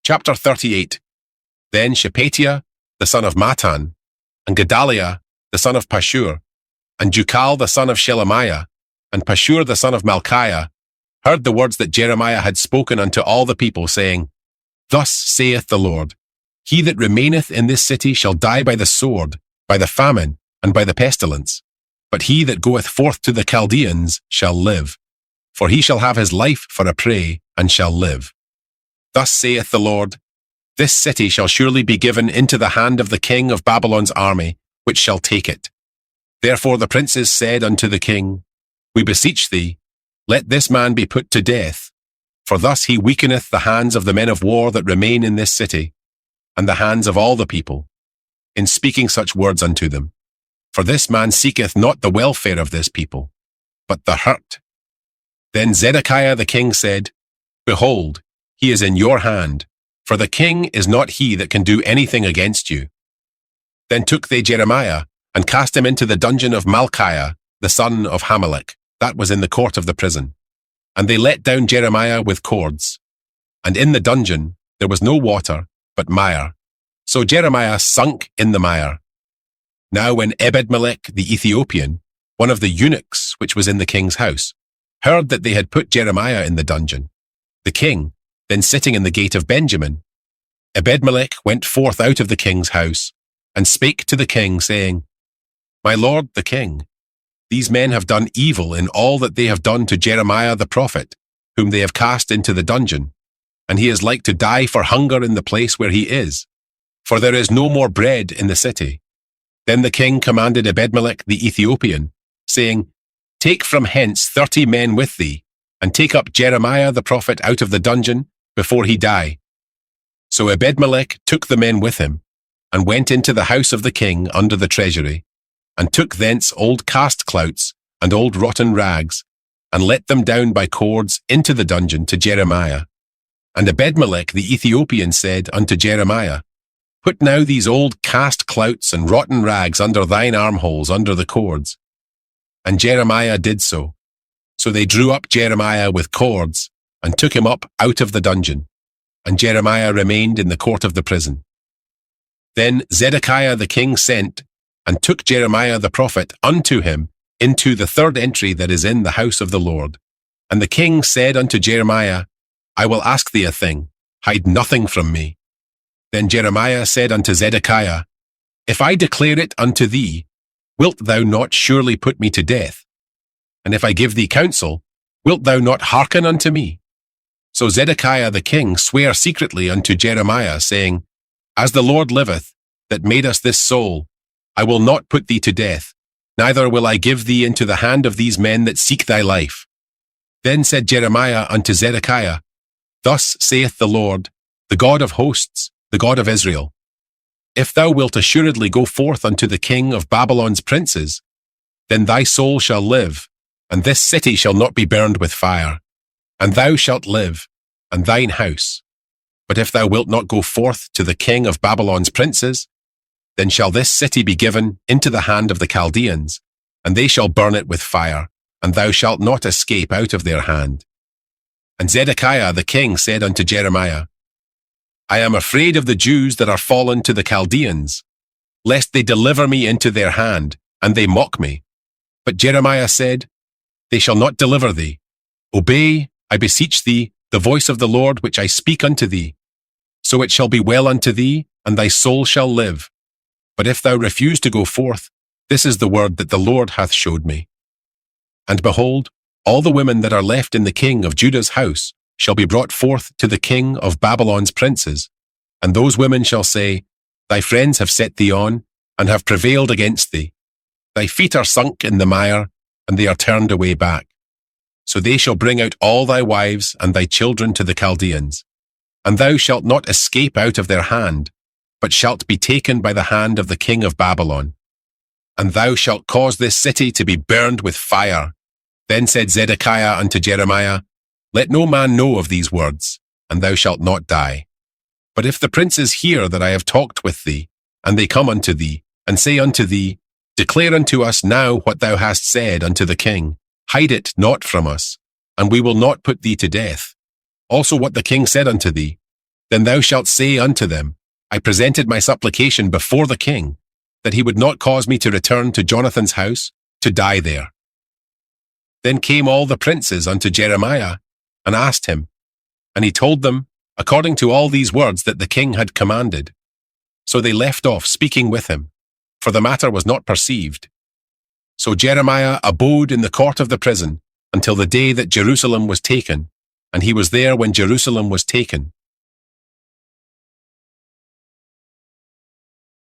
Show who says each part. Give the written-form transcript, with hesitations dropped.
Speaker 1: Chapter 38. Then Shephatiah, the son of Mattan, and Gedaliah, the son of Pashur, and Jucal, the son of Shelemiah, and Pashur, the son of Malchiah, heard the words that Jeremiah had spoken unto all the people, saying, Thus saith the Lord, He that remaineth in this city shall die by the sword, by the famine, and by the pestilence. But he that goeth forth to the Chaldeans shall live. For he shall have his life for a prey, and shall live. Thus saith the Lord, This city shall surely be given into the hand of the king of Babylon's army, which shall take it. Therefore the princes said unto the king, We beseech thee, let this man be put to death, for thus he weakeneth the hands of the men of war that remain in this city, and the hands of all the people, in speaking such words unto them. For this man seeketh not the welfare of this people, but the hurt. Then Zedekiah the king said, Behold, he is in your hand, for the king is not he that can do anything against you. Then took they Jeremiah, and cast him into the dungeon of Malchiah, the son of Hamelech, that was in the court of the prison. And they let down Jeremiah with cords. And in the dungeon there was no water, but mire. So Jeremiah sunk in the mire. Now when Ebedmelech the Ethiopian, one of the eunuchs which was in the king's house, heard that they had put Jeremiah in the dungeon, the king, then sitting in the gate of Benjamin, Ebedmelech went forth out of the king's house, and spake to the king, saying, My lord the king, these men have done evil in all that they have done to Jeremiah the prophet, whom they have cast into the dungeon, and he is like to die for hunger in the place where he is, for there is no more bread in the city. Then the king commanded Ebedmelech the Ethiopian, saying, Take from hence 30 men with thee, and take up Jeremiah the prophet out of the dungeon before he die. So Ebedmelech took the men with him, and went into the house of the king under the treasury, and took thence old cast clouts and old rotten rags, and let them down by cords into the dungeon to Jeremiah. And Ebedmelech the Ethiopian said unto Jeremiah, Put now these old cast clouts and rotten rags under thine armholes under the cords. And Jeremiah did so. So they drew up Jeremiah with cords, and took him up out of the dungeon, and Jeremiah remained in the court of the prison. Then Zedekiah the king sent, and took Jeremiah the prophet unto him into the third entry that is in the house of the Lord. And the king said unto Jeremiah, I will ask thee a thing, hide nothing from me. Then Jeremiah said unto Zedekiah, If I declare it unto thee, wilt thou not surely put me to death? And if I give thee counsel, wilt thou not hearken unto me? So Zedekiah the king sware secretly unto Jeremiah, saying, As the Lord liveth, that made us this soul, I will not put thee to death, neither will I give thee into the hand of these men that seek thy life. Then said Jeremiah unto Zedekiah, Thus saith the Lord, the God of hosts, the God of Israel, If thou wilt assuredly go forth unto the king of Babylon's princes, then thy soul shall live, and this city shall not be burned with fire, and thou shalt live, and thine house. But if thou wilt not go forth to the king of Babylon's princes, then shall this city be given into the hand of the Chaldeans, and they shall burn it with fire, and thou shalt not escape out of their hand. And Zedekiah the king said unto Jeremiah, I am afraid of the Jews that are fallen to the Chaldeans, lest they deliver me into their hand, and they mock me. But Jeremiah said, They shall not deliver thee. Obey, I beseech thee, the voice of the Lord which I speak unto thee. So it shall be well unto thee, and thy soul shall live. But if thou refuse to go forth, this is the word that the Lord hath showed me. And behold, all the women that are left in the king of Judah's house shall be brought forth to the king of Babylon's princes, and those women shall say, Thy friends have set thee on, and have prevailed against thee. Thy feet are sunk in the mire, and they are turned away back. So they shall bring out all thy wives and thy children to the Chaldeans, and thou shalt not escape out of their hand, but shalt be taken by the hand of the king of Babylon. And thou shalt cause this city to be burned with fire. Then said Zedekiah unto Jeremiah, Let no man know of these words, and thou shalt not die. But if the princes hear that I have talked with thee, and they come unto thee, and say unto thee, Declare unto us now what thou hast said unto the king, hide it not from us, and we will not put thee to death. Also what the king said unto thee, Then thou shalt say unto them, I presented my supplication before the king, that he would not cause me to return to Jonathan's house, to die there. Then came all the princes unto Jeremiah, and asked him, and he told them, according to all these words that the king had commanded. So they left off speaking with him, for the matter was not perceived. So Jeremiah abode in the court of the prison until the day that Jerusalem was taken, and he was there when Jerusalem was taken.